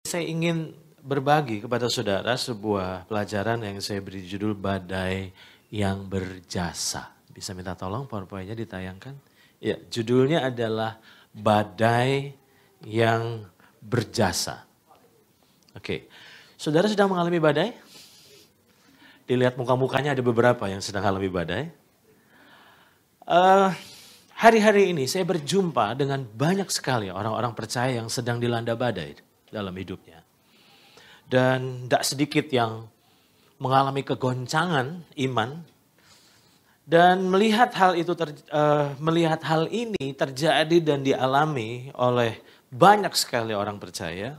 Saya ingin berbagi kepada saudara sebuah pelajaran yang saya beri judul Badai yang Berjasa. Bisa minta tolong PowerPoint-nya ditayangkan? Ya, judulnya adalah Badai yang Berjasa. Oke, saudara sedang mengalami badai? Dilihat muka-mukanya ada beberapa yang sedang mengalami badai. Hari-hari ini saya berjumpa dengan banyak sekali orang-orang percaya yang sedang dilanda badai dalam hidupnya. Dan tidak sedikit yang mengalami kegoncangan iman. Dan melihat hal ini terjadi dan dialami oleh banyak sekali orang percaya,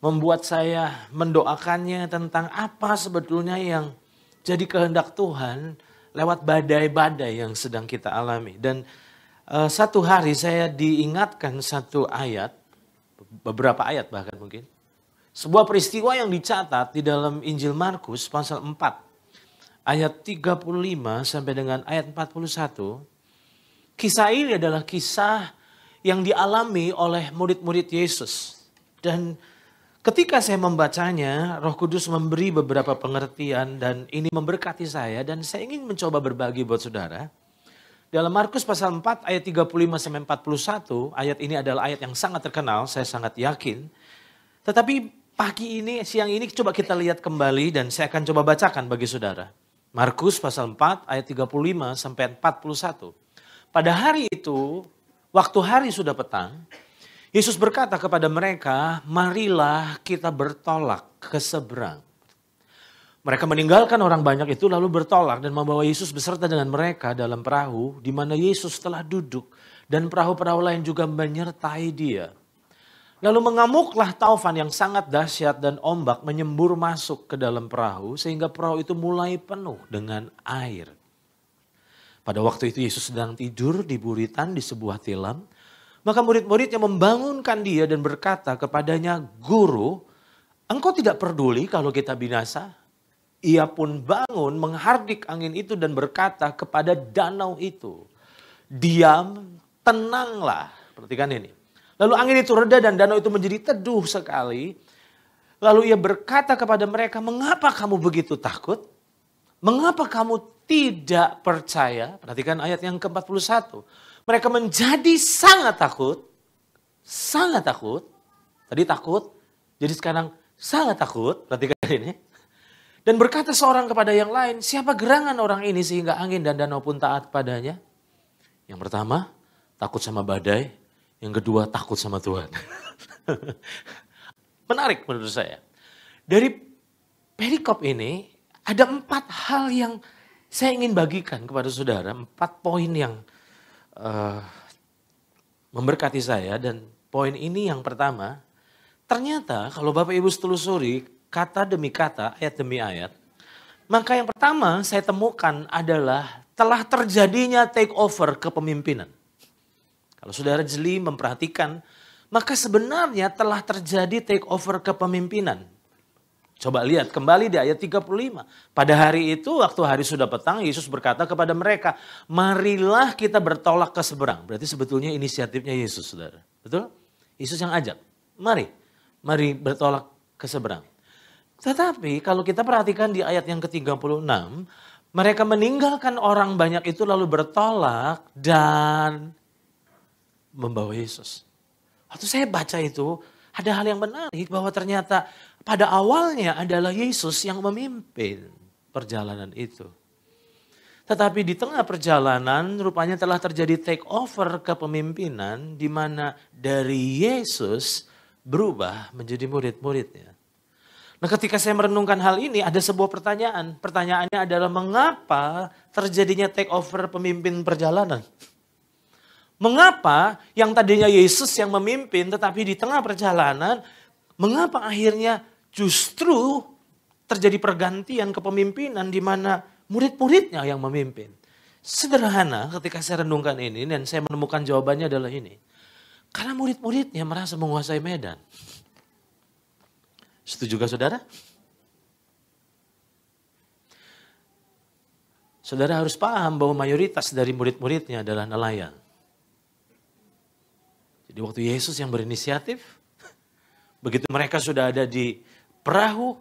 membuat saya mendoakannya tentang apa sebetulnya yang jadi kehendak Tuhan lewat badai-badai yang sedang kita alami. Dan satu hari saya diingatkan satu ayat, beberapa ayat bahkan mungkin. Sebuah peristiwa yang dicatat di dalam Injil Markus pasal 4 ayat 35 sampai dengan ayat 41. Kisah ini adalah kisah yang dialami oleh murid-murid Yesus. Dan ketika saya membacanya, Roh Kudus memberi beberapa pengertian dan ini memberkati saya dan saya ingin mencoba berbagi buat saudara. Dalam Markus pasal 4 ayat 35 sampai 41, ayat ini adalah ayat yang sangat terkenal, saya sangat yakin. Tetapi siang ini coba kita lihat kembali dan saya akan coba bacakan bagi saudara. Markus pasal 4 ayat 35 sampai 41. Pada hari itu, waktu hari sudah petang, Yesus berkata kepada mereka, marilah kita bertolak ke seberang. Mereka meninggalkan orang banyak itu lalu bertolak dan membawa Yesus beserta dengan mereka dalam perahu di mana Yesus telah duduk dan perahu-perahu lain juga menyertai dia. Lalu mengamuklah taufan yang sangat dahsyat dan ombak menyembur masuk ke dalam perahu sehingga perahu itu mulai penuh dengan air. Pada waktu itu Yesus sedang tidur di buritan di sebuah tilam. Maka murid-muridnya membangunkan dia dan berkata kepadanya, Guru, engkau tidak peduli kalau kita binasa? Ia pun bangun menghardik angin itu dan berkata kepada danau itu, diam, tenanglah. Perhatikan ini. Lalu angin itu reda dan danau itu menjadi teduh sekali. Lalu ia berkata kepada mereka, mengapa kamu begitu takut? Mengapa kamu tidak percaya? Perhatikan ayat yang ke-41. Mereka menjadi sangat takut. Sangat takut. Tadi takut, jadi sekarang sangat takut. Perhatikan ini. Dan berkata seorang kepada yang lain, siapa gerangan orang ini sehingga angin dan danau pun taat padanya? Yang pertama, takut sama badai. Yang kedua, takut sama Tuhan. Menarik menurut saya. Dari perikop ini, ada 4 hal yang saya ingin bagikan kepada saudara. 4 poin yang memberkati saya. Dan poin ini yang pertama, ternyata kalau Bapak Ibu telusuri kata demi kata, ayat demi ayat. Maka yang pertama saya temukan adalah telah terjadinya take over kepemimpinan. Kalau saudara jeli memperhatikan, maka sebenarnya telah terjadi take over kepemimpinan. Coba lihat kembali di ayat 35. Pada hari itu, waktu hari sudah petang, Yesus berkata kepada mereka, marilah kita bertolak ke seberang. Berarti sebetulnya inisiatifnya Yesus, saudara. Betul? Yesus yang ajak. Mari bertolak ke seberang. Tetapi kalau kita perhatikan di ayat yang ke-36, mereka meninggalkan orang banyak itu lalu bertolak dan membawa Yesus. Waktu saya baca itu, ada hal yang menarik bahwa ternyata pada awalnya adalah Yesus yang memimpin perjalanan itu. Tetapi di tengah perjalanan rupanya telah terjadi take over kepemimpinan di mana dari Yesus berubah menjadi murid-muridnya. Nah ketika saya merenungkan hal ini ada sebuah pertanyaan. Pertanyaannya adalah mengapa terjadinya take over pemimpin perjalanan? Mengapa yang tadinya Yesus yang memimpin tetapi di tengah perjalanan, mengapa akhirnya justru terjadi pergantian kepemimpinan di mana murid-muridnya yang memimpin? Sederhana ketika saya renungkan ini dan saya menemukan jawabannya adalah ini. Karena murid-muridnya merasa menguasai medan. Setuju gak saudara? Saudara harus paham bahwa mayoritas dari murid-muridnya adalah nelayan. Jadi waktu Yesus yang berinisiatif, Begitu mereka sudah ada di perahu,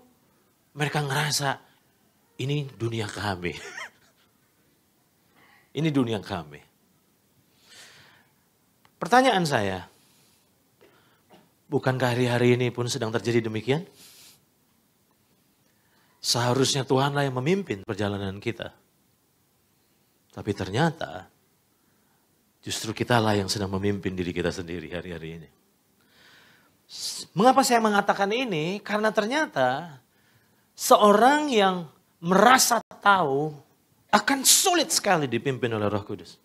mereka ngerasa ini dunia kami. Ini dunia kami. Pertanyaan saya, bukankah hari-hari ini pun sedang terjadi demikian? Seharusnya Tuhanlah yang memimpin perjalanan kita. Tapi ternyata justru kitalah yang sedang memimpin diri kita sendiri hari-hari ini. Mengapa saya mengatakan ini? Karena ternyata seorang yang merasa tahu akan sulit sekali dipimpin oleh Roh Kudus.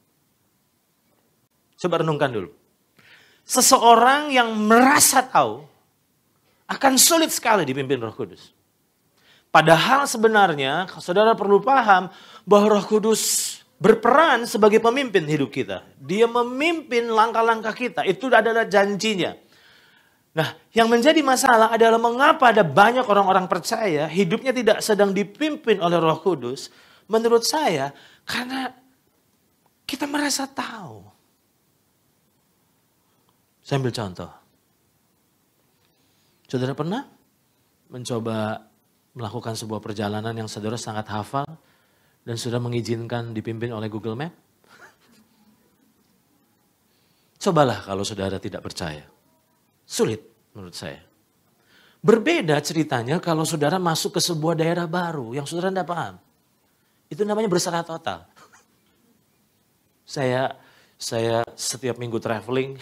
Coba renungkan dulu. Seseorang yang merasa tahu akan sulit sekali dipimpin Roh Kudus. Padahal sebenarnya saudara perlu paham bahwa Roh Kudus berperan sebagai pemimpin hidup kita. Dia memimpin langkah-langkah kita. Itu adalah janjinya. Nah, yang menjadi masalah adalah mengapa ada banyak orang-orang percaya hidupnya tidak sedang dipimpin oleh Roh Kudus. Menurut saya, karena kita merasa tahu. Saya ambil contoh. Saudara pernah mencoba melakukan sebuah perjalanan yang saudara sangat hafal dan sudah mengizinkan dipimpin oleh Google Map? Cobalah kalau saudara tidak percaya. Sulit menurut saya. Berbeda ceritanya kalau saudara masuk ke sebuah daerah baru yang saudara tidak paham. Itu namanya berserah total. Saya setiap minggu traveling,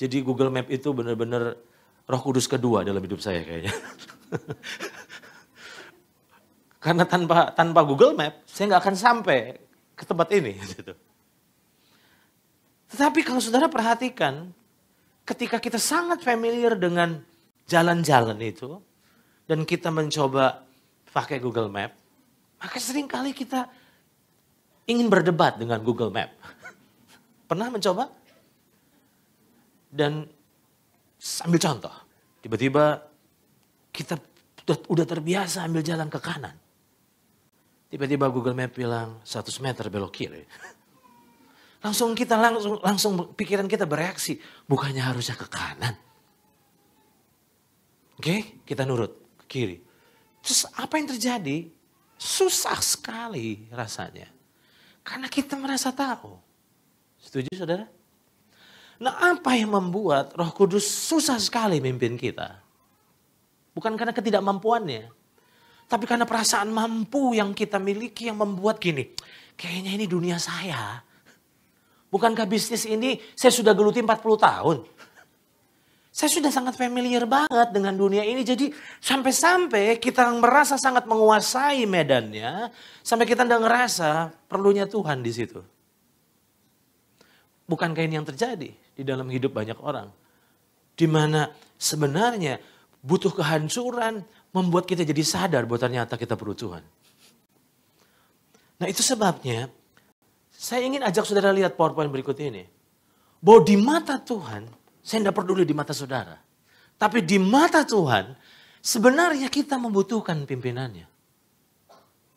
jadi Google Map itu benar-benar Roh Kudus kedua dalam hidup saya kayaknya. Karena tanpa Google Map, saya nggak akan sampai ke tempat ini. Gitu. Tetapi kalau saudara perhatikan, ketika kita sangat familiar dengan jalan-jalan itu, dan kita mencoba pakai Google Map, maka seringkali kita ingin berdebat dengan Google Map. Pernah mencoba? Dan ambil contoh, tiba-tiba kita udah terbiasa ambil jalan ke kanan. Tiba-tiba Google Map bilang 100 meter belok kiri. Langsung pikiran kita bereaksi. Bukannya harusnya ke kanan. Oke, kita nurut ke kiri. Terus apa yang terjadi? Susah sekali rasanya. Karena kita merasa tahu. Setuju saudara? Nah, apa yang membuat Roh Kudus susah sekali mimpin kita? Bukan karena ketidakmampuannya. Tapi karena perasaan mampu yang kita miliki yang membuat gini. Kayaknya ini dunia saya. Bukankah bisnis ini saya sudah geluti 40 tahun. Saya sudah sangat familiar banget dengan dunia ini. Jadi sampai-sampai kita merasa sangat menguasai medannya. Sampai kita tidak ngerasa perlunya Tuhan di situ. Bukankah ini yang terjadi di dalam hidup banyak orang. Di mana sebenarnya butuh kehancuran membuat kita jadi sadar bahwa ternyata kita perlu Tuhan. Nah itu sebabnya saya ingin ajak saudara lihat PowerPoint berikut ini. Bahwa di mata Tuhan, saya tidak peduli di mata saudara. Tapi di mata Tuhan, sebenarnya kita membutuhkan pimpinannya.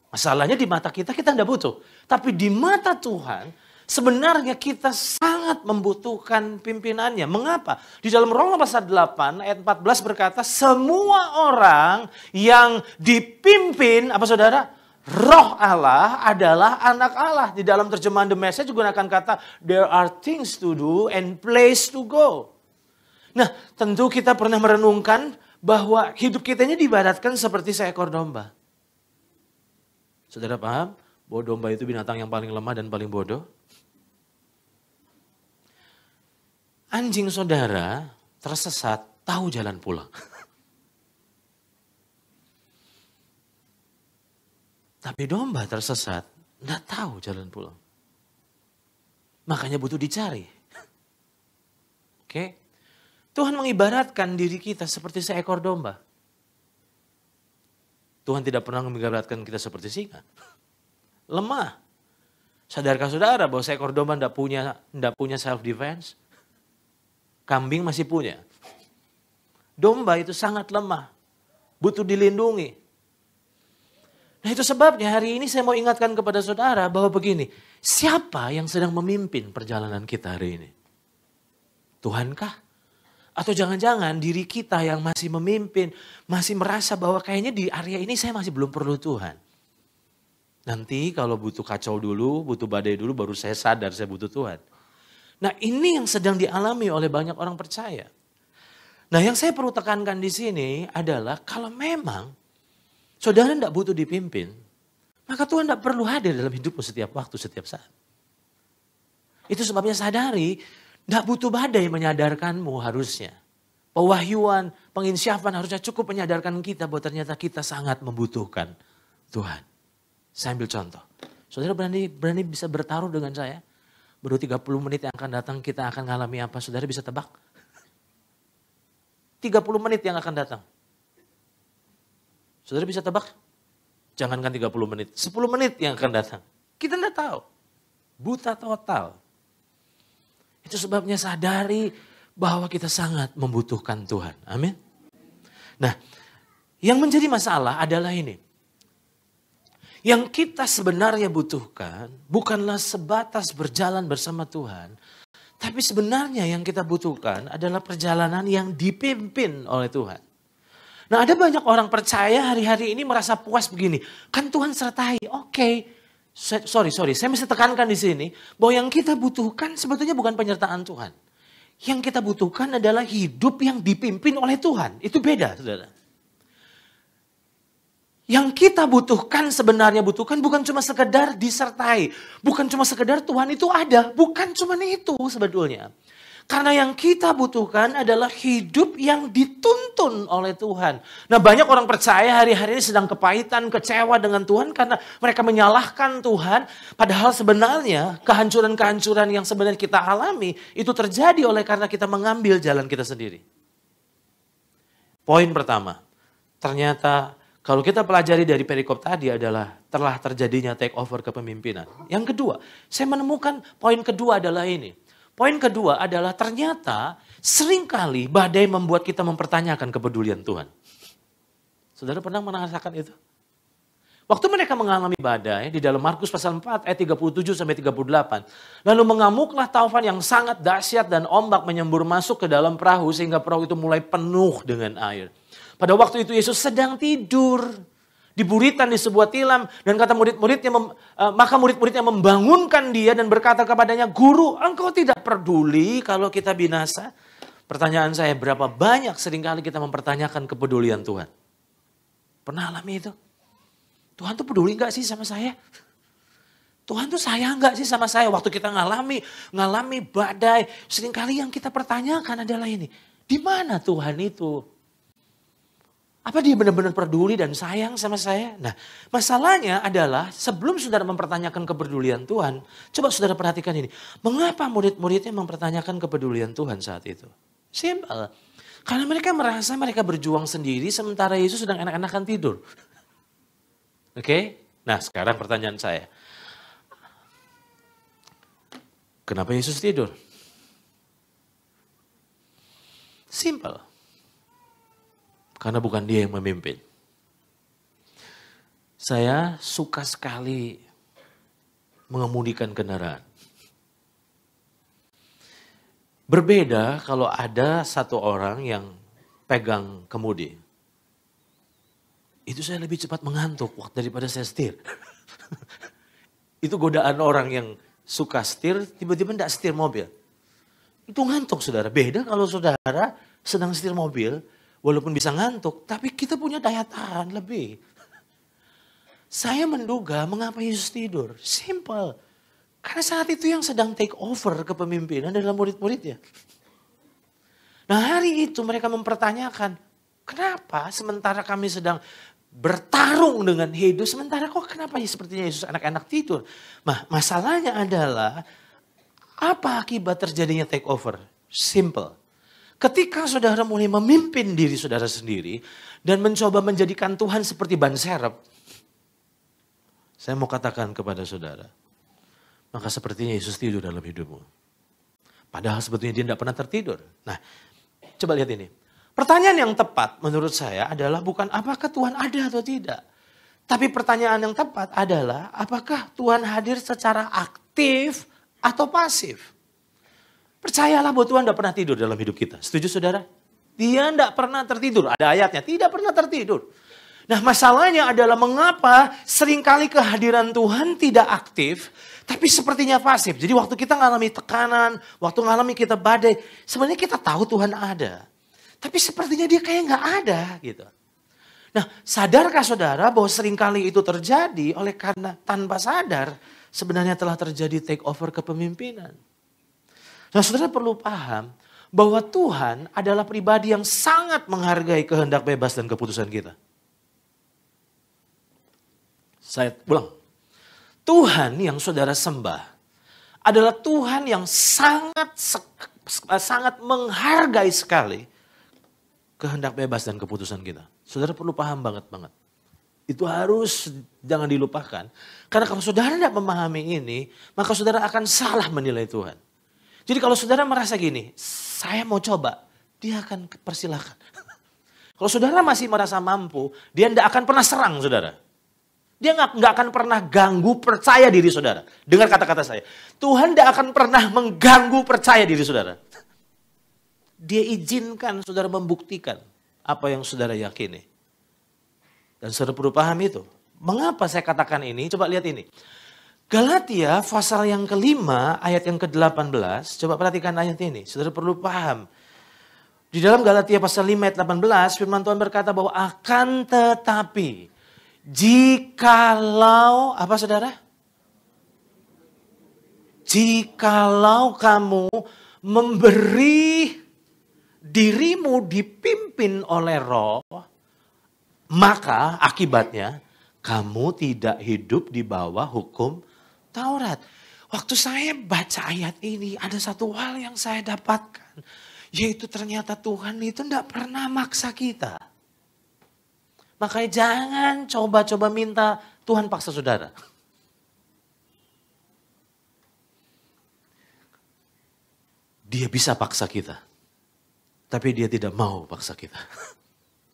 Masalahnya di mata kita tidak butuh. Tapi di mata Tuhan, sebenarnya kita sangat membutuhkan pimpinannya. Mengapa? Di dalam Roma pasal 8 ayat 14 berkata, semua orang yang dipimpin, apa saudara? Roh Allah adalah anak Allah. Di dalam terjemahan The Message gunakan kata, there are things to do and place to go. Nah, tentu kita pernah merenungkan bahwa hidup kita ini diibaratkan seperti seekor domba. Saudara paham bahwa domba itu binatang yang paling lemah dan paling bodoh? Anjing saudara tersesat, tahu jalan pulang. Tapi domba tersesat, tidak tahu jalan pulang. Makanya butuh dicari. Oke? Tuhan mengibaratkan diri kita seperti seekor domba. Tuhan tidak pernah mengibaratkan kita seperti singa. Lemah. Sadarkah saudara bahwa seekor domba tidak punya self defense? Kambing masih punya. Domba itu sangat lemah. Butuh dilindungi. Nah itu sebabnya hari ini saya mau ingatkan kepada saudara bahwa begini. Siapa yang sedang memimpin perjalanan kita hari ini? Tuhankah? Atau jangan-jangan diri kita yang masih memimpin, masih merasa bahwa kayaknya di area ini saya masih belum perlu Tuhan. Nanti kalau butuh kacau dulu, butuh badai dulu, baru saya sadar saya butuh Tuhan. Nah ini yang sedang dialami oleh banyak orang percaya. Nah yang saya perlu tekankan di sini adalah kalau memang saudara tidak butuh dipimpin, maka Tuhan tidak perlu hadir dalam hidupmu setiap waktu, setiap saat. Itu sebabnya sadari, tidak butuh badai menyadarkanmu harusnya. Pewahyuan, penginsyafan harusnya cukup menyadarkan kita bahwa ternyata kita sangat membutuhkan Tuhan. Saya ambil contoh. Saudara berani bisa bertaruh dengan saya? Baru 30 menit yang akan datang kita akan mengalami apa? Saudara bisa tebak? 30 menit yang akan datang. Saudara bisa tebak? Jangankan 30 menit, 10 menit yang akan datang. Kita tidak tahu. Buta total. Itu sebabnya sadari bahwa kita sangat membutuhkan Tuhan. Amin. Nah, yang menjadi masalah adalah ini. Yang kita sebenarnya butuhkan bukanlah sebatas berjalan bersama Tuhan. Tapi sebenarnya yang kita butuhkan adalah perjalanan yang dipimpin oleh Tuhan. Nah ada banyak orang percaya hari-hari ini merasa puas begini. Kan Tuhan sertai, oke. Sorry, saya mesti tekankan di sini bahwa yang kita butuhkan sebetulnya bukan penyertaan Tuhan. Yang kita butuhkan adalah hidup yang dipimpin oleh Tuhan. Itu beda, saudara. Yang kita butuhkan sebenarnya bukan cuma sekedar disertai. Bukan cuma sekedar Tuhan itu ada. Bukan cuma itu sebetulnya. Karena yang kita butuhkan adalah hidup yang dituntun oleh Tuhan. Nah banyak orang percaya hari-hari ini sedang kepahitan, kecewa dengan Tuhan karena mereka menyalahkan Tuhan. Padahal sebenarnya kehancuran-kehancuran yang sebenarnya kita alami itu terjadi oleh karena kita mengambil jalan kita sendiri. Poin pertama, ternyata kalau kita pelajari dari perikop tadi adalah telah terjadinya take over kepemimpinan. Yang kedua, saya menemukan poin kedua adalah ini. Poin kedua adalah ternyata seringkali badai membuat kita mempertanyakan kepedulian Tuhan. Saudara pernah merasakan itu? Waktu mereka mengalami badai di dalam Markus pasal 4 ayat 37 sampai 38. Lalu mengamuklah taufan yang sangat dahsyat dan ombak menyembur masuk ke dalam perahu sehingga perahu itu mulai penuh dengan air. Pada waktu itu Yesus sedang tidur di buritan di sebuah tilam dan kata murid-muridnya maka murid-muridnya membangunkan dia dan berkata kepadanya, "Guru, engkau tidak peduli kalau kita binasa?" Pertanyaan saya, berapa banyak seringkali kita mempertanyakan kepedulian Tuhan? Pernah alami itu? Tuhan tuh peduli gak sih sama saya? Tuhan tuh sayang gak sih sama saya? Waktu kita ngalami badai, seringkali yang kita pertanyakan adalah ini, di mana Tuhan itu? Apa dia benar-benar peduli dan sayang sama saya? Nah, masalahnya adalah sebelum saudara mempertanyakan kepedulian Tuhan, coba saudara perhatikan ini. Mengapa murid-muridnya mempertanyakan kepedulian Tuhan saat itu? Simple. Karena mereka merasa mereka berjuang sendiri sementara Yesus sedang enak-enakan tidur. Oke? Nah, sekarang pertanyaan saya. Kenapa Yesus tidur? Simple. Karena bukan dia yang memimpin. Saya suka sekali mengemudikan kendaraan. Berbeda kalau ada satu orang yang pegang kemudi. Itu saya lebih cepat mengantuk daripada saya setir. Itu godaan orang yang suka setir, tiba-tiba tidak setir mobil. Itu ngantuk saudara. Beda kalau saudara sedang setir mobil, walaupun bisa ngantuk, tapi kita punya daya tahan lebih. Saya menduga mengapa Yesus tidur. Simple. Karena saat itu yang sedang take over kepemimpinan adalah murid-muridnya. Nah hari itu mereka mempertanyakan, kenapa sementara kami sedang bertarung dengan hidup, sementara kok kenapa sepertinya Yesus anak-anak tidur. Nah masalahnya adalah, apa akibat terjadinya take over? Simple. Ketika saudara mulai memimpin diri saudara sendiri dan mencoba menjadikan Tuhan seperti ban serep, saya mau katakan kepada saudara, maka sepertinya Yesus tidur dalam hidupmu. Padahal sebetulnya dia tidak pernah tertidur. Nah, coba lihat ini. Pertanyaan yang tepat menurut saya adalah bukan apakah Tuhan ada atau tidak. Tapi pertanyaan yang tepat adalah apakah Tuhan hadir secara aktif atau pasif. Percayalah bahwa Tuhan tidak pernah tidur dalam hidup kita. Setuju saudara? Dia tidak pernah tertidur. Ada ayatnya, tidak pernah tertidur. Nah masalahnya adalah mengapa seringkali kehadiran Tuhan tidak aktif, tapi sepertinya pasif. Jadi waktu kita mengalami tekanan, waktu mengalami kita badai, sebenarnya kita tahu Tuhan ada. Tapi sepertinya dia kayak nggak ada gitu. Nah sadarkah saudara bahwa seringkali itu terjadi oleh karena tanpa sadar sebenarnya telah terjadi take over kepemimpinan. Nah saudara perlu paham bahwa Tuhan adalah pribadi yang sangat menghargai kehendak bebas dan keputusan kita. Saya ulang. Tuhan yang saudara sembah adalah Tuhan yang sangat menghargai sekali kehendak bebas dan keputusan kita. Saudara perlu paham banget. Itu harus jangan dilupakan. Karena kalau saudara tidak memahami ini, maka saudara akan salah menilai Tuhan. Jadi kalau saudara merasa gini, saya mau coba, dia akan persilahkan. Kalau saudara masih merasa mampu, dia tidak akan pernah serang saudara. Dia nggak akan pernah ganggu percaya diri saudara. Dengar kata-kata saya. Tuhan tidak akan pernah mengganggu percaya diri saudara. Dia izinkan saudara membuktikan apa yang saudara yakini. Dan saudara perlu paham itu. Mengapa saya katakan ini? Coba lihat ini. Galatia pasal yang kelima ayat yang ke-18. Coba perhatikan ayat ini. Saudara perlu paham. Di dalam Galatia pasal 5 ayat 18 firman Tuhan berkata bahwa akan tetapi jikalau, apa saudara? Jikalau kamu memberi dirimu dipimpin oleh Roh, maka akibatnya kamu tidak hidup di bawah hukum Taurat. Waktu saya baca ayat ini ada satu hal yang saya dapatkan. Yaitu ternyata Tuhan itu tidak pernah maksa kita. Makanya jangan coba-coba minta Tuhan paksa saudara. Dia bisa paksa kita. Tapi dia tidak mau paksa kita.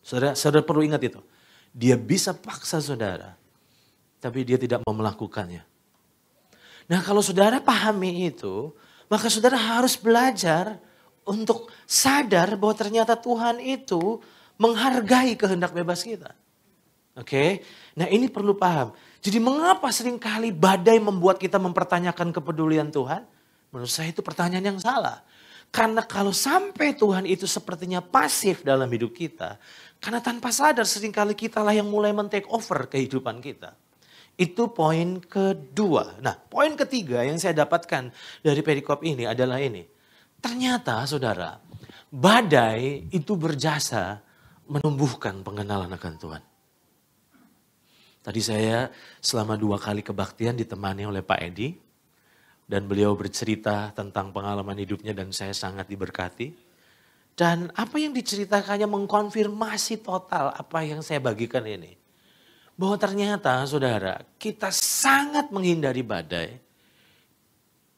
Saudara perlu ingat itu. Dia bisa paksa saudara. Tapi dia tidak mau melakukannya. Nah kalau saudara pahami itu. Maka saudara harus belajar untuk sadar bahwa ternyata Tuhan itu menghargai kehendak bebas kita. Oke, nah ini perlu paham. Jadi mengapa seringkali badai membuat kita mempertanyakan kepedulian Tuhan? Menurut saya itu pertanyaan yang salah. Karena kalau sampai Tuhan itu sepertinya pasif dalam hidup kita. Karena tanpa sadar seringkali kitalah yang mulai men-take over kehidupan kita. Itu poin kedua. Nah poin ketiga yang saya dapatkan dari perikop ini adalah ini. Ternyata saudara, badai itu berjasa menumbuhkan pengenalan akan Tuhan. Tadi saya selama 2 kali kebaktian ditemani oleh Pak Edi. Dan beliau bercerita tentang pengalaman hidupnya dan saya sangat diberkati. Dan apa yang diceritakannya mengkonfirmasi total apa yang saya bagikan ini. Bahwa ternyata saudara kita sangat menghindari badai.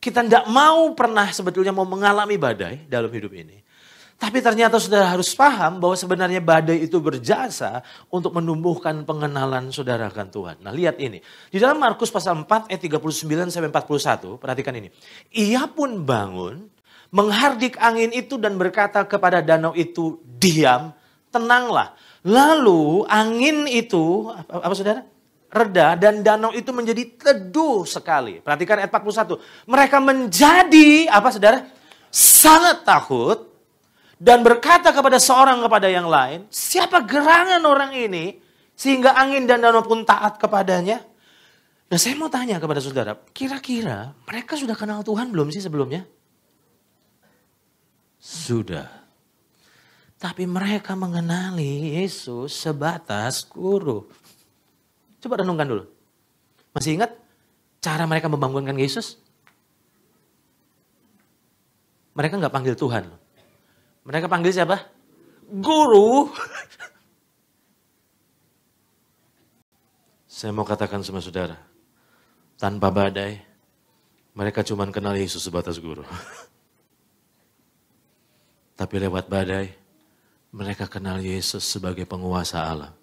Kita tidak mau pernah sebetulnya mau mengalami badai dalam hidup ini. Tapi ternyata saudara harus paham bahwa sebenarnya badai itu berjasa untuk menumbuhkan pengenalan saudara akan Tuhan. Nah lihat ini. Di dalam Markus pasal 4 ayat 39 sampai 41. Perhatikan ini. Ia pun bangun, menghardik angin itu dan berkata kepada danau itu, diam, tenanglah. Lalu angin itu, apa saudara? Reda dan danau itu menjadi teduh sekali. Perhatikan ayat 41. Mereka menjadi, apa saudara? Sangat takut. Dan berkata kepada seorang kepada yang lain, siapa gerangan orang ini sehingga angin dan danau pun taat kepadanya? Nah saya mau tanya kepada saudara, kira-kira mereka sudah kenal Tuhan belum sih sebelumnya? Sudah. Tapi mereka mengenali Yesus sebatas guru. Coba renungkan dulu. Masih ingat cara mereka membangunkan Yesus? Mereka nggak panggil Tuhan. Mereka panggil siapa? Guru. Saya mau katakan sama saudara. Tanpa badai, mereka cuma kenal Yesus sebatas guru. Tapi lewat badai, mereka kenal Yesus sebagai penguasa alam.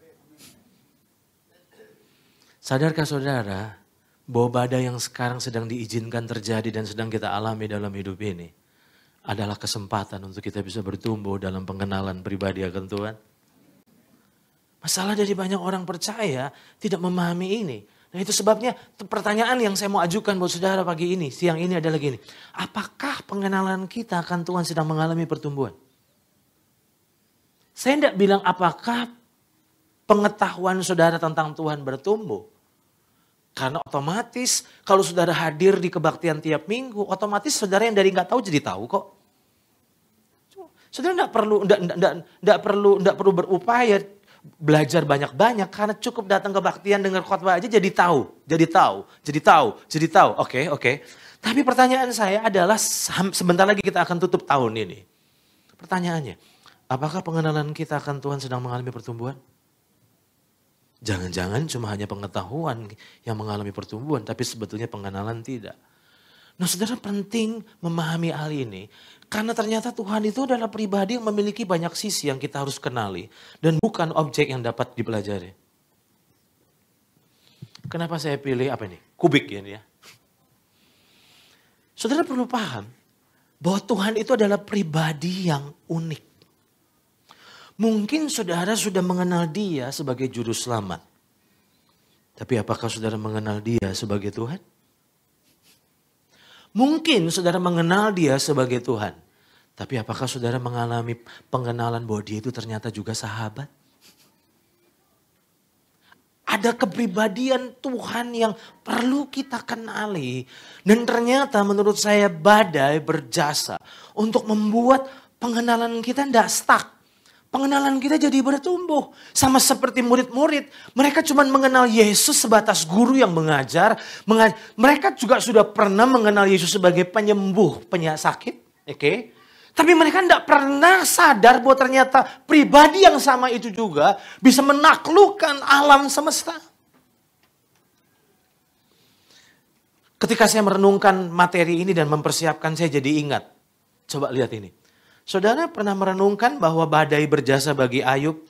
Sadarkah saudara, bahwa badai yang sekarang sedang diizinkan terjadi dan sedang kita alami dalam hidup ini adalah kesempatan untuk kita bisa bertumbuh dalam pengenalan pribadi akan Tuhan. Masalah dari banyak orang percaya tidak memahami ini. Nah itu sebabnya pertanyaan yang saya mau ajukan buat saudara pagi ini, siang ini adalah gini. Apakah pengenalan kita akan Tuhan sedang mengalami pertumbuhan? Saya tidak bilang apakah pengetahuan saudara tentang Tuhan bertumbuh. Karena otomatis kalau saudara hadir di kebaktian tiap minggu, otomatis saudara yang dari nggak tahu jadi tahu kok. Saudara nggak perlu berupaya belajar banyak-banyak karena cukup datang kebaktian dengar khotbah aja jadi tahu. Oke. Tapi pertanyaan saya adalah sebentar lagi kita akan tutup tahun ini. Pertanyaannya, apakah pengenalan kita akan Tuhan sedang mengalami pertumbuhan? Jangan-jangan cuma hanya pengetahuan yang mengalami pertumbuhan, tapi sebetulnya pengenalan tidak. Nah saudara penting memahami hal ini, karena ternyata Tuhan itu adalah pribadi yang memiliki banyak sisi yang kita harus kenali, dan bukan objek yang dapat dipelajari. Kenapa saya pilih apa ini? Kubik ini ya. Saudara perlu paham bahwa Tuhan itu adalah pribadi yang unik. Mungkin saudara sudah mengenal dia sebagai juru selamat. Tapi apakah saudara mengenal dia sebagai Tuhan? Mungkin saudara mengenal dia sebagai Tuhan. Tapi apakah saudara mengalami pengenalan bahwa dia itu ternyata juga sahabat? Ada kepribadian Tuhan yang perlu kita kenali. Dan ternyata menurut saya badai berjasa untuk membuat pengenalan kita tidak stuck. Pengenalan kita jadi bertumbuh. Sama seperti murid-murid. Mereka cuma mengenal Yesus sebatas guru yang mengajar. Mereka juga sudah pernah mengenal Yesus sebagai penyembuh penyakit. Oke. Tapi mereka tidak pernah sadar bahwa ternyata pribadi yang sama itu juga bisa menaklukkan alam semesta. Ketika saya merenungkan materi ini dan mempersiapkan, saya jadi ingat. Coba lihat ini. Saudara pernah merenungkan bahwa badai berjasa bagi Ayub?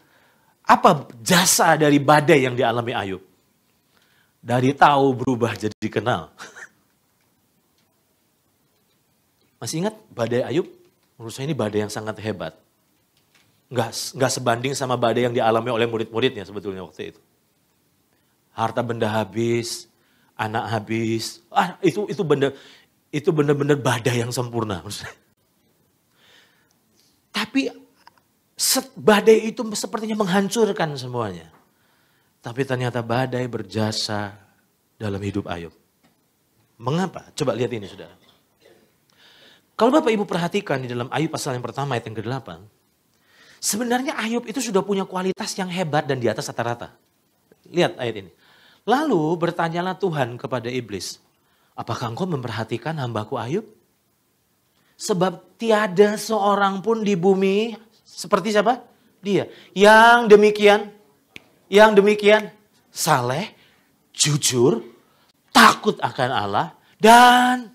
Apa jasa dari badai yang dialami Ayub? Dari tahu berubah jadi kenal. Masih ingat badai Ayub? Menurut saya ini badai yang sangat hebat. Nggak sebanding sama badai yang dialami oleh murid-muridnya sebetulnya waktu itu. Harta benda habis, anak habis. Itu benar-benar badai yang sempurna menurut saya. Tapi badai itu sepertinya menghancurkan semuanya. Tapi ternyata badai berjasa dalam hidup Ayub. Mengapa? Coba lihat ini saudara. Kalau Bapak Ibu perhatikan di dalam Ayub pasal yang pertama ayat yang ke-8. Sebenarnya Ayub itu sudah punya kualitas yang hebat dan di atas rata-rata. Lihat ayat ini. Lalu bertanyalah Tuhan kepada iblis. Apakah engkau memperhatikan hambaku Ayub? Sebab tiada seorang pun di bumi seperti siapa? Dia. Yang demikian saleh, jujur, takut akan Allah, dan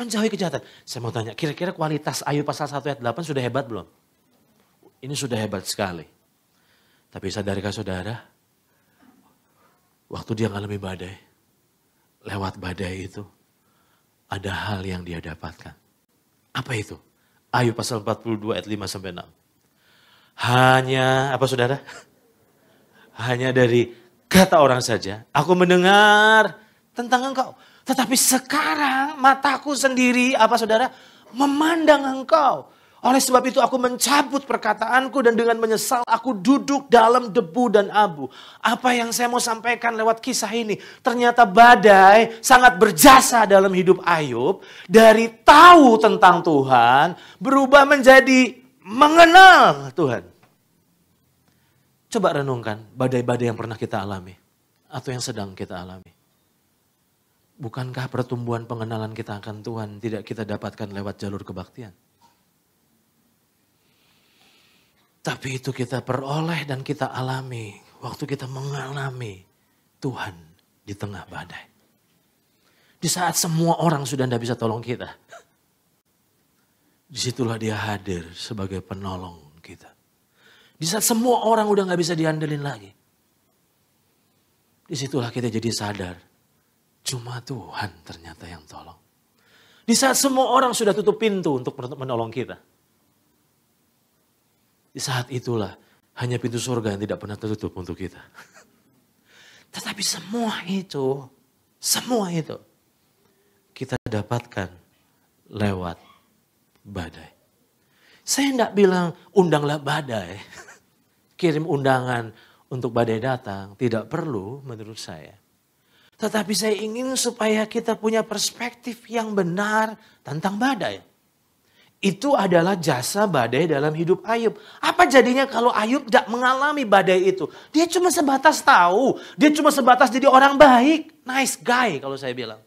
menjauhi kejahatan. Saya mau tanya, kira-kira kualitas Ayub pasal 1 ayat 8 sudah hebat belum? Ini sudah hebat sekali. Tapi sadarkah saudara, waktu dia mengalami badai, lewat badai itu, ada hal yang dia dapatkan. Apa itu? Ayub pasal 42 ayat 5-6. Hanya, apa saudara? Hanya dari kata orang saja, aku mendengar tentang engkau. Tetapi sekarang mataku sendiri, apa saudara? Memandang engkau. Oleh sebab itu aku mencabut perkataanku dan dengan menyesal aku duduk dalam debu dan abu. Apa yang saya mau sampaikan lewat kisah ini? Ternyata badai sangat berjasa dalam hidup Ayub. Dari tahu tentang Tuhan berubah menjadi mengenal Tuhan. Coba renungkan badai-badai yang pernah kita alami. Atau yang sedang kita alami. Bukankah pertumbuhan pengenalan kita akan Tuhan tidak kita dapatkan lewat jalur kebaktian? Tapi itu kita peroleh dan kita alami waktu kita mengalami Tuhan di tengah badai. Di saat semua orang sudah tidak bisa tolong kita. Disitulah dia hadir sebagai penolong kita. Di saat semua orang udah gak bisa diandelin lagi. Disitulah kita jadi sadar. Cuma Tuhan ternyata yang tolong. Di saat semua orang sudah tutup pintu untuk menolong kita. Di saat itulah hanya pintu surga yang tidak pernah tertutup untuk kita. Tetapi semua itu kita dapatkan lewat badai. Saya tidak bilang undanglah badai, kirim undangan untuk badai datang, tidak perlu menurut saya. Tetapi saya ingin supaya kita punya perspektif yang benar tentang badai. Itu adalah jasa badai dalam hidup Ayub. Apa jadinya kalau Ayub tidak mengalami badai itu? Dia cuma sebatas tahu, dia cuma sebatas jadi orang baik, nice guy kalau saya bilang.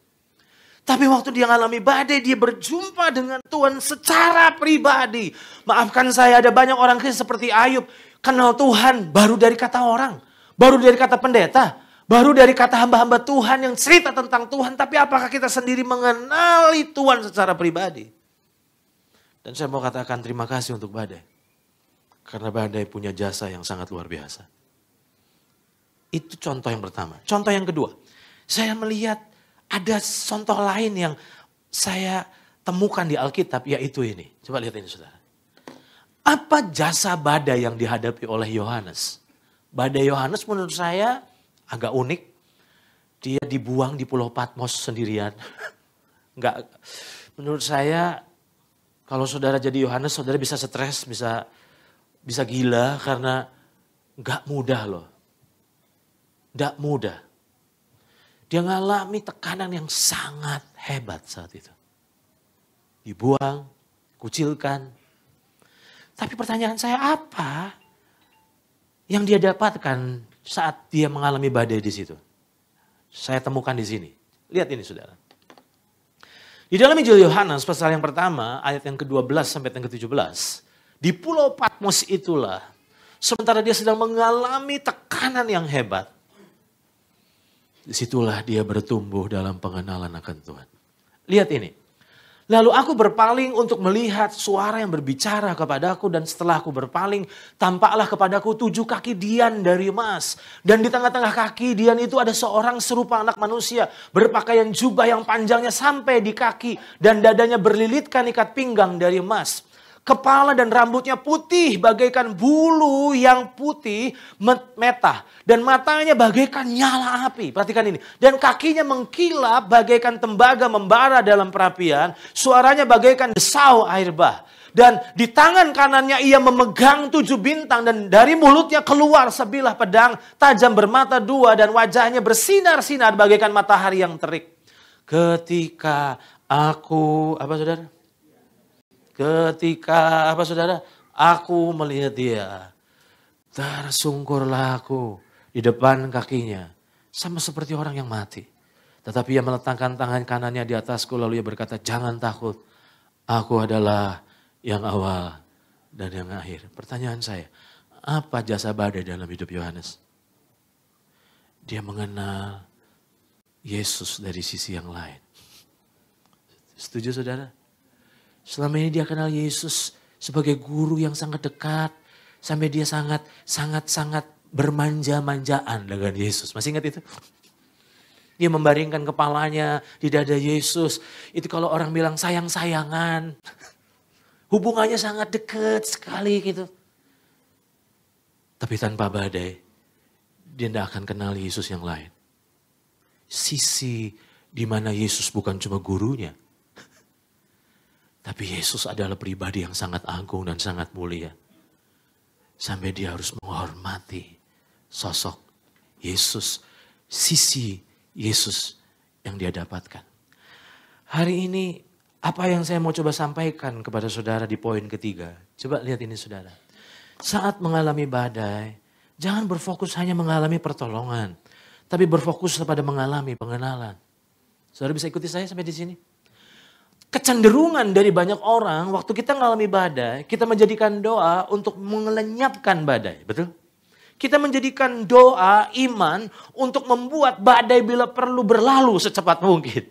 Tapi waktu dia mengalami badai, dia berjumpa dengan Tuhan secara pribadi. Maafkan saya, ada banyak orang Kristen seperti Ayub, kenal Tuhan baru dari kata orang, baru dari kata pendeta, baru dari kata hamba-hamba Tuhan yang cerita tentang Tuhan. Tapi apakah kita sendiri mengenali Tuhan secara pribadi? Dan saya mau katakan terima kasih untuk badai. Karena badai punya jasa yang sangat luar biasa. Itu contoh yang pertama. Contoh yang kedua, saya melihat ada contoh lain yang saya temukan di Alkitab, yaitu ini. Coba lihat ini saudara. Apa jasa badai yang dihadapi oleh Yohanes? Badai Yohanes menurut saya agak unik. Dia dibuang di Pulau Patmos sendirian. Enggak, menurut saya kalau saudara jadi Yohanes, saudara bisa stres, bisa gila karena enggak mudah loh. Enggak mudah. Dia ngalami tekanan yang sangat hebat saat itu. Dibuang, kucilkan. Tapi pertanyaan saya, apa yang dia dapatkan saat dia mengalami badai di situ? Saya temukan di sini. Lihat ini saudara. Di dalam Injil Yohanes pasal yang pertama, ayat yang ke-12 sampai yang ke-17. Di Pulau Patmos itulah, sementara dia sedang mengalami tekanan yang hebat. Disitulah dia bertumbuh dalam pengenalan akan Tuhan. Lihat ini. Lalu aku berpaling untuk melihat suara yang berbicara kepadaku. Dan setelah aku berpaling, tampaklah kepadaku 7 kaki dian dari emas. Dan di tengah-tengah kaki dian itu ada seorang serupa anak manusia. Berpakaian jubah yang panjangnya sampai di kaki. Dan dadanya berlilitkan ikat pinggang dari emas. Kepala dan rambutnya putih bagaikan bulu yang putih metah. Dan matanya bagaikan nyala api. Perhatikan ini. Dan kakinya mengkilap bagaikan tembaga membara dalam perapian. Suaranya bagaikan desau air bah. Dan di tangan kanannya ia memegang 7 bintang. Dan dari mulutnya keluar sebilah pedang tajam bermata 2. Dan wajahnya bersinar-sinar bagaikan matahari yang terik. Ketika aku, apa saudara? Ketika aku melihat dia, tersungkurlah aku di depan kakinya, sama seperti orang yang mati. Tetapi ia meletakkan tangan kanannya di atasku, lalu ia berkata, jangan takut, aku adalah yang awal dan yang akhir. Pertanyaan saya, apa jasa badai dalam hidup Yohanes? Dia mengenal Yesus dari sisi yang lain. Setuju saudara? Selama ini dia kenal Yesus sebagai guru yang sangat dekat. Sampai dia sangat bermanja-manjaan dengan Yesus. Masih ingat itu? Dia membaringkan kepalanya di dada Yesus. Itu kalau orang bilang sayang-sayangan. Hubungannya sangat dekat sekali gitu. Tapi tanpa badai, dia tidak akan kenal Yesus yang lain. Sisi di mana Yesus bukan cuma gurunya. Tapi Yesus adalah pribadi yang sangat agung dan sangat mulia. Sampai dia harus menghormati sosok Yesus, sisi Yesus yang dia dapatkan. Hari ini apa yang saya mau coba sampaikan kepada saudara di poin ketiga. Coba lihat ini saudara. Saat mengalami badai, jangan berfokus hanya mengalami pertolongan. Tapi berfokus pada mengalami pengenalan. Saudara bisa ikuti saya sampai di sini? Kecenderungan dari banyak orang, waktu kita mengalami badai, kita menjadikan doa untuk melenyapkan badai, betul? Kita menjadikan doa, iman, untuk membuat badai bila perlu berlalu secepat mungkin.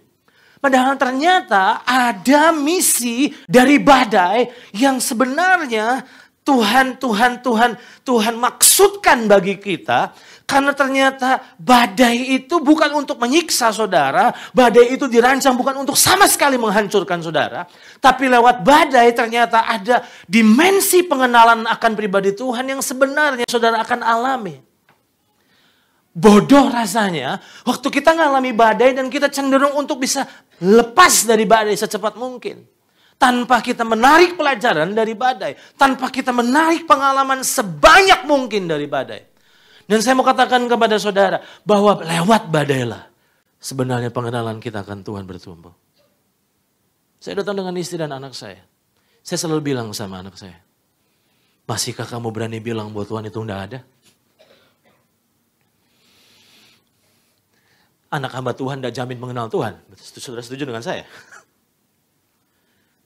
Padahal ternyata ada misi dari badai yang sebenarnya Tuhan maksudkan bagi kita. Karena ternyata badai itu bukan untuk menyiksa saudara. Badai itu dirancang bukan untuk sama sekali menghancurkan saudara. Tapi lewat badai ternyata ada dimensi pengenalan akan pribadi Tuhan yang sebenarnya saudara akan alami. Bodoh rasanya waktu kita ngalami badai dan kita cenderung untuk bisa lepas dari badai secepat mungkin. Tanpa kita menarik pelajaran dari badai. Tanpa kita menarik pengalaman sebanyak mungkin dari badai. Dan saya mau katakan kepada saudara bahwa lewat badailah sebenarnya pengenalan kita akan Tuhan bertumbuh. Saya datang dengan istri dan anak saya. Saya selalu bilang sama anak saya, masihkah kamu berani bilang bahwa Tuhan itu enggak ada? Anak hamba Tuhan tidak jamin mengenal Tuhan. Saudara setuju dengan saya?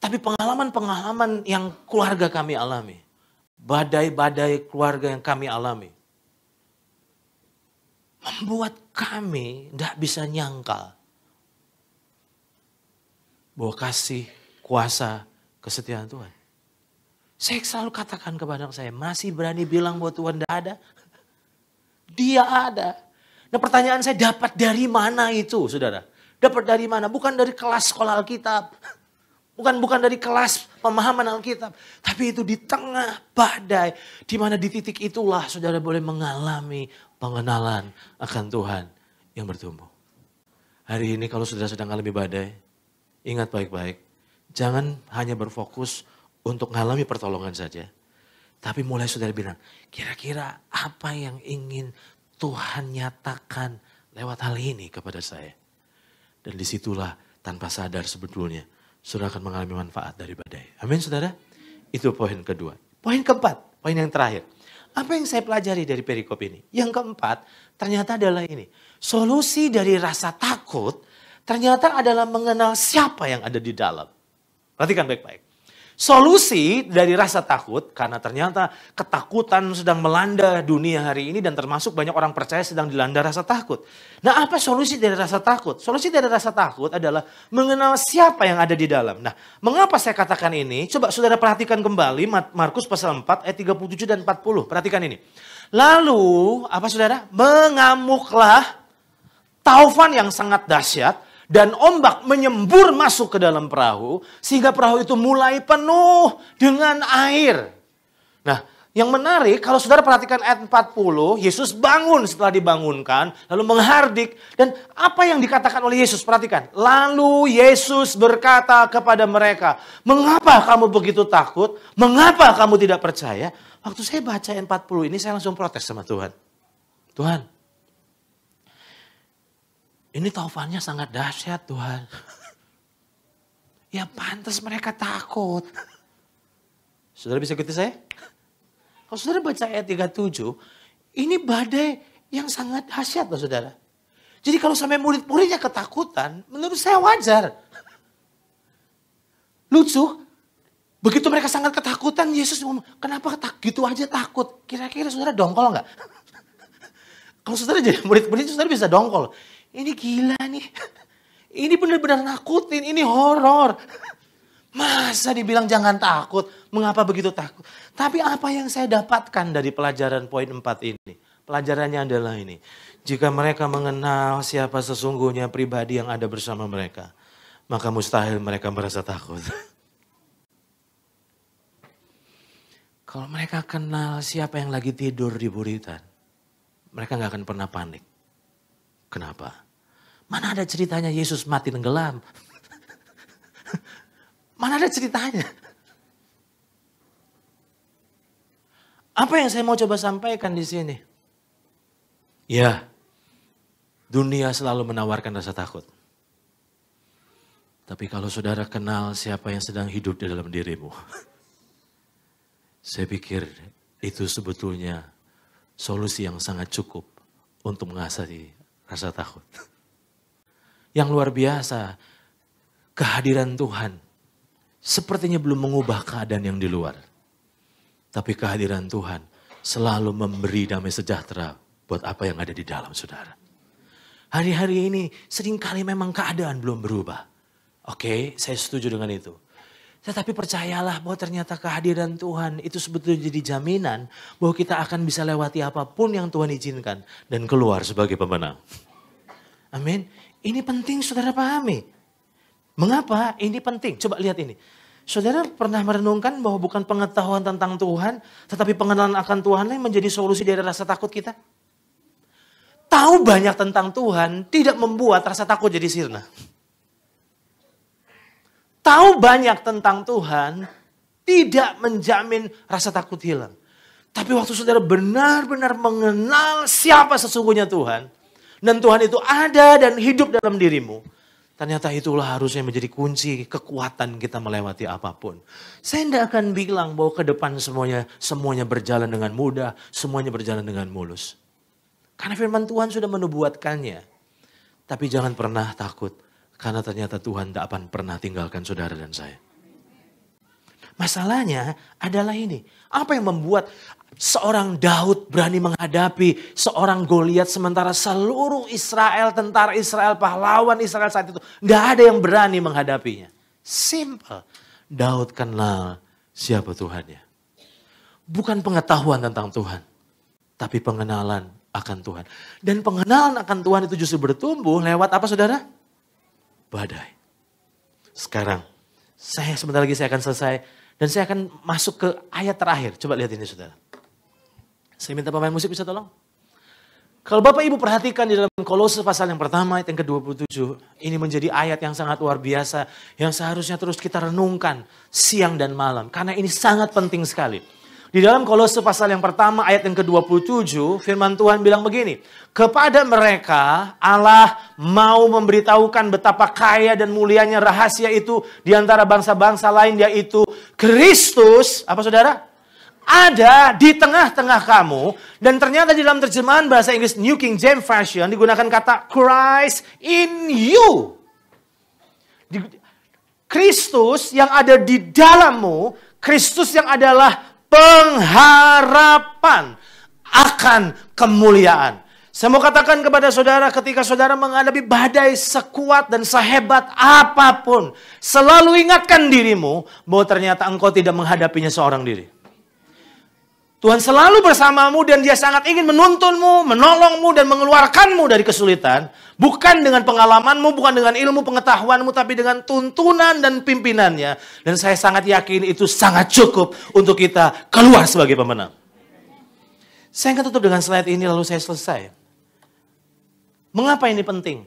Tapi pengalaman-pengalaman yang keluarga kami alami. Badai-badai keluarga yang kami alami. Membuat kami tidak bisa nyangkal. Bahwa kasih, kuasa, kesetiaan Tuhan. Saya selalu katakan kepada anak saya, masih berani bilang bahwa Tuhan tidak ada? Dia ada. Nah pertanyaan saya, dapat dari mana itu saudara? Dapat dari mana? Bukan dari kelas sekolah Alkitab. Bukan dari kelas pemahaman Alkitab. Tapi itu di tengah badai. Di mana di titik itulah saudara boleh mengalami pengenalan akan Tuhan yang bertumbuh. Hari ini kalau saudara sedang mengalami badai, ingat baik-baik. Jangan hanya berfokus untuk mengalami pertolongan saja. Tapi mulai saudara bilang, kira-kira apa yang ingin Tuhan nyatakan lewat hal ini kepada saya. Dan disitulah tanpa sadar sebetulnya saudara akan mengalami manfaat dari badai. Amin saudara? Itu poin kedua. Poin keempat, poin yang terakhir. Apa yang saya pelajari dari perikop ini? Yang keempat ternyata adalah ini. Solusi dari rasa takut ternyata adalah mengenal siapa yang ada di dalam. Perhatikan baik-baik. Solusi dari rasa takut, karena ternyata ketakutan sedang melanda dunia hari ini dan termasuk banyak orang percaya sedang dilanda rasa takut. Nah apa solusi dari rasa takut? Solusi dari rasa takut adalah mengenal siapa yang ada di dalam. Nah mengapa saya katakan ini? Coba saudara perhatikan kembali Markus pasal 4 ayat 37 dan 40. Perhatikan ini. Lalu apa saudara? Mengamuklah taufan yang sangat dahsyat. Dan ombak menyembur masuk ke dalam perahu. Sehingga perahu itu mulai penuh dengan air. Nah yang menarik kalau saudara perhatikan ayat 40. Yesus bangun setelah dibangunkan. Lalu menghardik. Dan apa yang dikatakan oleh Yesus? Perhatikan. Lalu Yesus berkata kepada mereka. Mengapa kamu begitu takut? Mengapa kamu tidak percaya? Waktu saya baca ayat 40 ini saya langsung protes sama Tuhan. Tuhan. Ini taufannya sangat dahsyat Tuhan. Ya pantas mereka takut. Saudara bisa ikuti saya? Kalau saudara baca ayat 37. Ini badai yang sangat dahsyat loh saudara. Jadi kalau sampai murid-muridnya ketakutan. Menurut saya wajar. Lucu. Begitu mereka sangat ketakutan. Yesus ngomong kenapa gitu aja takut. Kira-kira saudara dongkol gak? Kalau saudara jadi murid-murid saudara bisa dongkol. Ini gila nih. Ini benar-benar nakutin. Ini horor. Masa dibilang jangan takut. Mengapa begitu takut? Tapi apa yang saya dapatkan dari pelajaran poin 4 ini? Pelajarannya adalah ini. Jika mereka mengenal siapa sesungguhnya pribadi yang ada bersama mereka. Maka mustahil mereka merasa takut. Kalau mereka kenal siapa yang lagi tidur di buritan. Mereka gak akan pernah panik. Kenapa? Mana ada ceritanya Yesus mati tenggelam? Mana ada ceritanya? Apa yang saya mau coba sampaikan di sini? Ya, dunia selalu menawarkan rasa takut. Tapi kalau saudara kenal siapa yang sedang hidup di dalam dirimu. Saya pikir itu sebetulnya solusi yang sangat cukup untuk mengatasi rasa takut. Yang luar biasa, kehadiran Tuhan sepertinya belum mengubah keadaan yang di luar. Tapi kehadiran Tuhan selalu memberi damai sejahtera buat apa yang ada di dalam saudara. Hari-hari ini seringkali memang keadaan belum berubah. Oke, saya setuju dengan itu. Tetapi percayalah bahwa ternyata kehadiran Tuhan itu sebetulnya jadi jaminan bahwa kita akan bisa lewati apapun yang Tuhan izinkan dan keluar sebagai pemenang. Amin. Ini penting saudara pahami. Mengapa ini penting? Coba lihat ini. Saudara pernah merenungkan bahwa bukan pengetahuan tentang Tuhan, tetapi pengenalan akan Tuhan yang menjadi solusi dari rasa takut kita? Tahu banyak tentang Tuhan tidak membuat rasa takut jadi sirna. Tahu banyak tentang Tuhan tidak menjamin rasa takut hilang. Tapi waktu saudara benar-benar mengenal siapa sesungguhnya Tuhan, dan Tuhan itu ada dan hidup dalam dirimu, ternyata itulah harusnya menjadi kunci kekuatan kita melewati apapun. Saya tidak akan bilang bahwa ke depan semuanya berjalan dengan mudah, semuanya berjalan dengan mulus. Karena firman Tuhan sudah menubuatkannya. Tapi jangan pernah takut. Karena ternyata Tuhan tidak akan pernah tinggalkan saudara dan saya. Masalahnya adalah ini. Apa yang membuat seorang Daud berani menghadapi seorang Goliat sementara seluruh Israel, tentara Israel, pahlawan Israel saat itu. Nggak ada yang berani menghadapinya. Simple. Daud kenal siapa Tuhannya. Bukan pengetahuan tentang Tuhan. Tapi pengenalan akan Tuhan. Dan pengenalan akan Tuhan itu justru bertumbuh lewat apa saudara? Badai. Sekarang, sebentar lagi saya akan selesai. Dan saya akan masuk ke ayat terakhir. Coba lihat ini saudara. Saya minta pemain musik bisa tolong. Kalau Bapak Ibu perhatikan di dalam Kolose pasal yang pertama ayat yang ke-27. Ini menjadi ayat yang sangat luar biasa. Yang seharusnya terus kita renungkan siang dan malam. Karena ini sangat penting sekali. Di dalam Kolose pasal yang pertama ayat yang ke-27, firman Tuhan bilang begini. Kepada mereka Allah mau memberitahukan betapa kaya dan mulianya rahasia itu di antara bangsa-bangsa lain, yaitu Kristus, apa saudara? Ada di tengah-tengah kamu. Dan ternyata di dalam terjemahan bahasa Inggris New King James Version digunakan kata Christ in you. Kristus yang ada di dalammu, Kristus yang adalah pengharapan akan kemuliaan. Saya mau katakan kepada saudara, ketika saudara menghadapi badai sekuat dan sehebat apapun, selalu ingatkan dirimu bahwa ternyata engkau tidak menghadapinya seorang diri. Tuhan selalu bersamamu dan dia sangat ingin menuntunmu, menolongmu dan mengeluarkanmu dari kesulitan. Bukan dengan pengalamanmu, bukan dengan ilmu pengetahuanmu, tapi dengan tuntunan dan pimpinannya. Dan saya sangat yakin itu sangat cukup untuk kita keluar sebagai pemenang. Saya akan tutup dengan slide ini lalu saya selesai. Mengapa ini penting?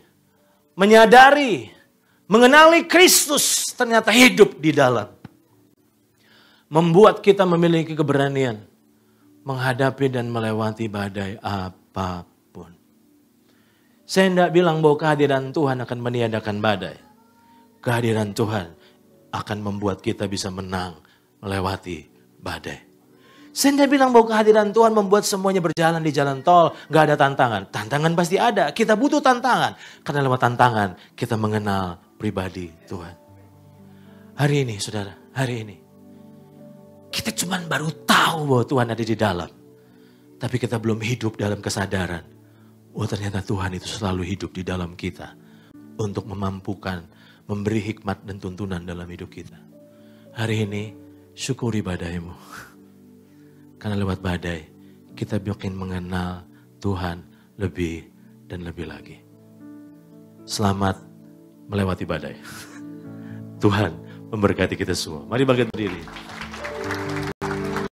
Menyadari, mengenali Kristus ternyata hidup di dalam. Membuat kita memiliki keberanian menghadapi dan melewati badai apapun. Saya tidak bilang bahwa kehadiran Tuhan akan meniadakan badai. Kehadiran Tuhan akan membuat kita bisa menang melewati badai. Saya tidak bilang bahwa kehadiran Tuhan membuat semuanya berjalan di jalan tol, gak ada tantangan. Tantangan pasti ada, kita butuh tantangan. Karena lewat tantangan kita mengenal pribadi Tuhan. Hari ini saudara, hari ini. Kita cuma baru tahu bahwa Tuhan ada di dalam. Tapi kita belum hidup dalam kesadaran. Oh ternyata Tuhan itu selalu hidup di dalam kita. Untuk memampukan, memberi hikmat dan tuntunan dalam hidup kita. Hari ini syukuri badaimu. Karena lewat badai kita makin mengenal Tuhan lebih dan lebih lagi. Selamat melewati badai. Tuhan memberkati kita semua. Mari bangkit berdiri.